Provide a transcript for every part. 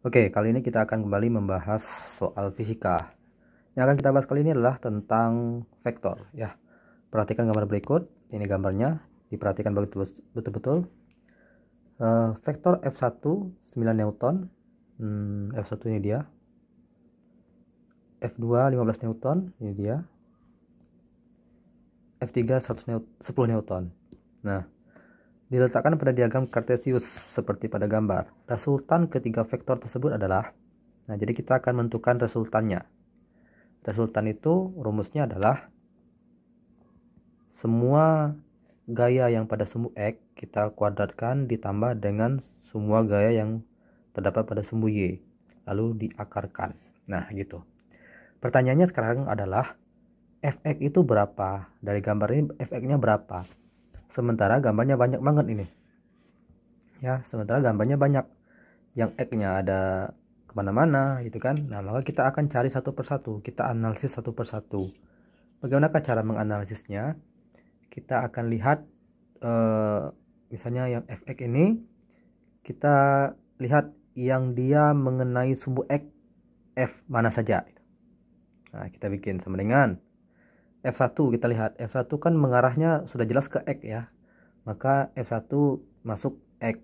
Oke, kali ini kita akan kembali membahas soal fisika. Yang akan kita bahas kali ini adalah tentang vektor ya. Perhatikan gambar berikut, ini gambarnya, diperhatikan betul-betul. Vektor F1 9 Newton. F1 ini dia. F2 15 Newton, ini dia. F3 10 Newton. Nah, diletakkan pada diagram Cartesius seperti pada gambar. Resultan ketiga vektor tersebut adalah, nah jadi kita akan menentukan resultannya. Resultan itu rumusnya adalah semua gaya yang pada sumbu X kita kuadratkan ditambah dengan semua gaya yang terdapat pada sumbu Y, lalu diakarkan. Nah gitu. Pertanyaannya sekarang adalah Fx itu berapa? Dari gambar ini Fx-nya berapa? Sementara gambarnya banyak banget ini. Ya, sementara gambarnya banyak. Yang X-nya ada kemana-mana gitu kan. Nah, maka kita akan cari satu persatu. Kita analisis satu persatu. Bagaimana cara menganalisisnya? Kita akan lihat misalnya yang Fx ini, kita lihat yang dia mengenai sumbu X F mana saja. Nah, kita bikin sama dengan F1. Kita lihat F1 kan mengarahnya sudah jelas ke X ya, maka F1 masuk X.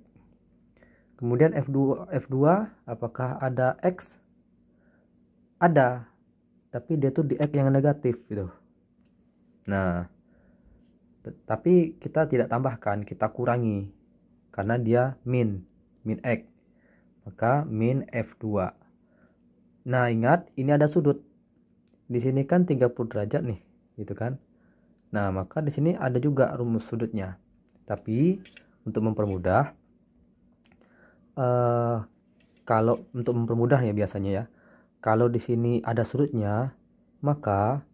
Kemudian F2 apakah ada X? Ada, tapi dia tuh di X yang negatif gitu. Nah, tapi kita tidak tambahkan, kita kurangi karena dia min X, maka min F2. Nah, ingat ini ada sudut. Di sini kan 30 derajat nih, gitu kan. Nah, maka di sini ada juga rumus sudutnya. Tapi untuk mempermudah, kalau untuk mempermudah ya biasanya ya, kalau di sini ada sudutnya, maka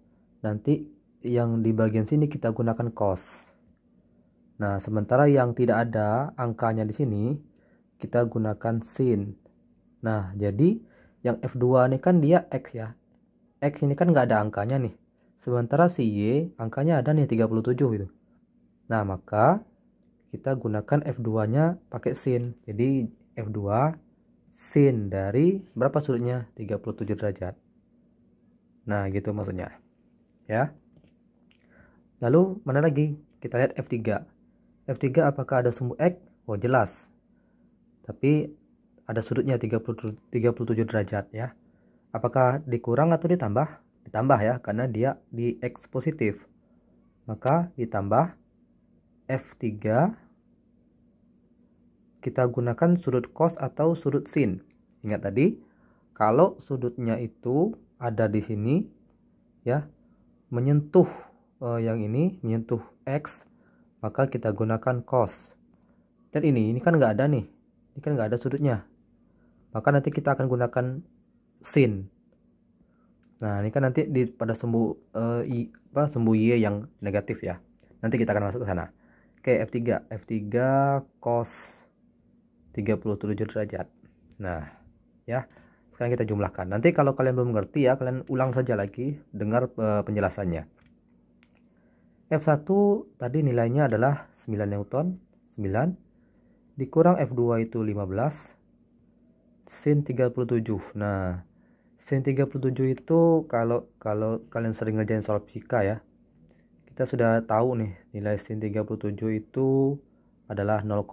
nanti yang di bagian sini kita gunakan cos. Nah, sementara yang tidak ada angkanya di sini, kita gunakan sin. Nah, jadi yang F2 ini kan dia X ya. X ini kan nggak ada angkanya nih. Sementara si Y angkanya ada nih 37 gitu. Nah, maka kita gunakan F2-nya pakai sin. Jadi F2 sin dari berapa sudutnya? 37 derajat. Nah, gitu maksudnya. Ya. Lalu mana lagi? Kita lihat F3. F3 apakah ada sumbu X? Oh, jelas. Tapi ada sudutnya 37 derajat ya. Apakah dikurang atau ditambah? Ditambah ya, karena dia di X positif. Maka ditambah F3, kita gunakan sudut cos atau sudut sin. Ingat tadi, kalau sudutnya itu ada di sini ya, menyentuh yang ini, menyentuh X, maka kita gunakan cos. Dan ini kan nggak ada nih, ini kan nggak ada sudutnya, maka nanti kita akan gunakan sin. Nah, ini kan nanti di pada sumbu sumbu Y yang negatif ya. Nanti kita akan masuk ke sana. Oke, F3 cos 37 derajat. Nah, ya. Sekarang kita jumlahkan. Nanti kalau kalian belum mengerti ya, kalian ulang saja lagi dengar penjelasannya. F1 tadi nilainya adalah 9 Newton, 9 dikurang F2 itu 15 sin 37. Nah, sin 37 itu kalau kalian sering ngerjain soal fisika ya, kita sudah tahu nih nilai sin 37 itu adalah 0,6.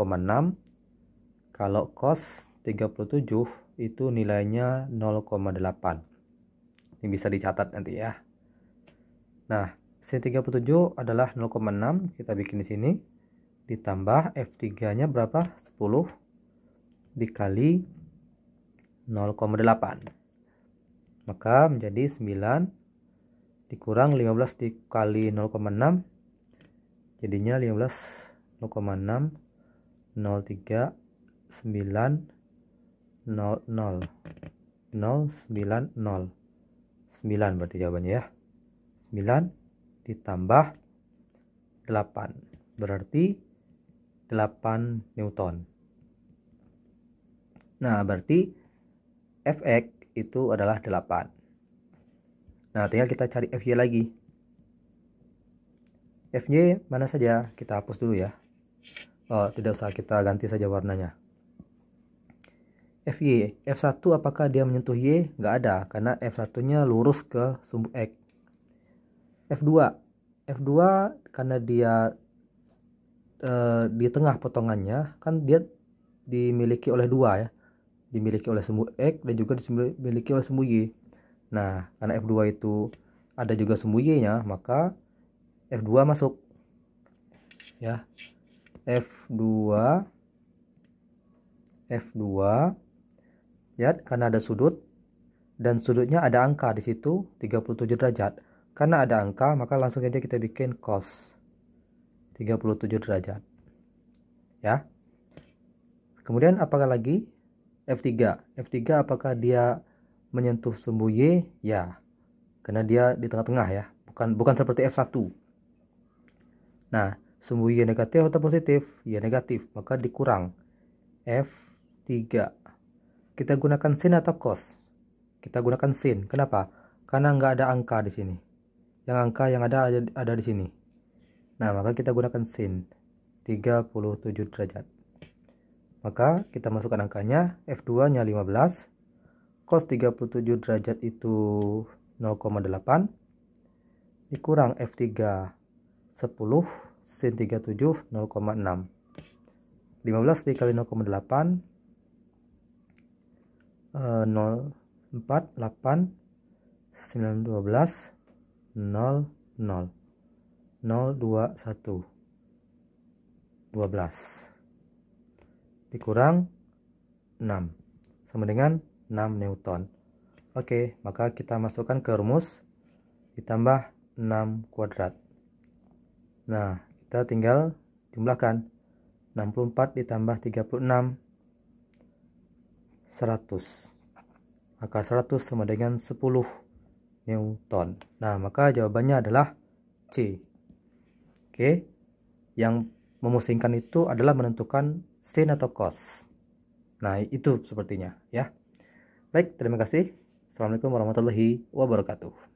Kalau cos 37 itu nilainya 0,8. Ini bisa dicatat nanti ya. Nah, sin 37 adalah 0,6, kita bikin di sini. Ditambah F3-nya berapa? 10 dikali 0,8. Maka menjadi 9 dikurang 15 dikali 0,6. Jadinya 15 0,6 03 9 0 0 0 9 0 9 berarti jawabannya ya. 9 ditambah 8 berarti 8 Newton. Nah, berarti Fx itu adalah 8. Nah, tinggal kita cari Fy lagi. Fy mana saja? Kita hapus dulu ya. Oh, tidak usah, kita ganti saja warnanya. FY. F1 apakah dia menyentuh Y? Nggak ada, karena F1-nya lurus ke sumbu X. F2. F2 karena dia di tengah potongannya, kan dia dimiliki oleh dua ya. Dimiliki oleh sumbu X dan juga dimiliki oleh sumbu Y. Nah, karena F2 itu ada juga sumbu Y-nya, maka F2 masuk. Ya. F2 lihat, karena ada sudut dan sudutnya ada angka di situ 37 derajat. Karena ada angka, maka langsung aja kita bikin cos 37 derajat. Ya. Kemudian apakah lagi? F3. F3 apakah dia menyentuh sumbu Y? Ya. Karena dia di tengah-tengah ya. Bukan seperti F1. Nah, sumbu Y negatif atau positif? Y negatif, maka dikurang. F3. Kita gunakan sin atau cos? Kita gunakan sin. Kenapa? Karena nggak ada angka di sini. Yang angka yang ada di sini. Nah, maka kita gunakan sin 37 derajat. Maka kita masukkan angkanya. F2-nya 15. Cos 37 derajat itu 0,8. Dikurang F3 10. Sin 37 0,6. 15 dikali 0,8 0, 4, 8, 9, 12, 0, 0, 0, 2, 1, 12 dikurang 6 sama dengan 6 Newton. Oke, maka kita masukkan ke rumus ditambah 6 kuadrat. Nah, kita tinggal jumlahkan 64 ditambah 36 100. Maka 100 sama dengan 10 Newton. Nah, maka jawabannya adalah C. Oke. Yang memusingkan itu adalah menentukan sin atau cos. Nah, itu sepertinya ya. Baik, terima kasih. Assalamualaikum warahmatullahi wabarakatuh.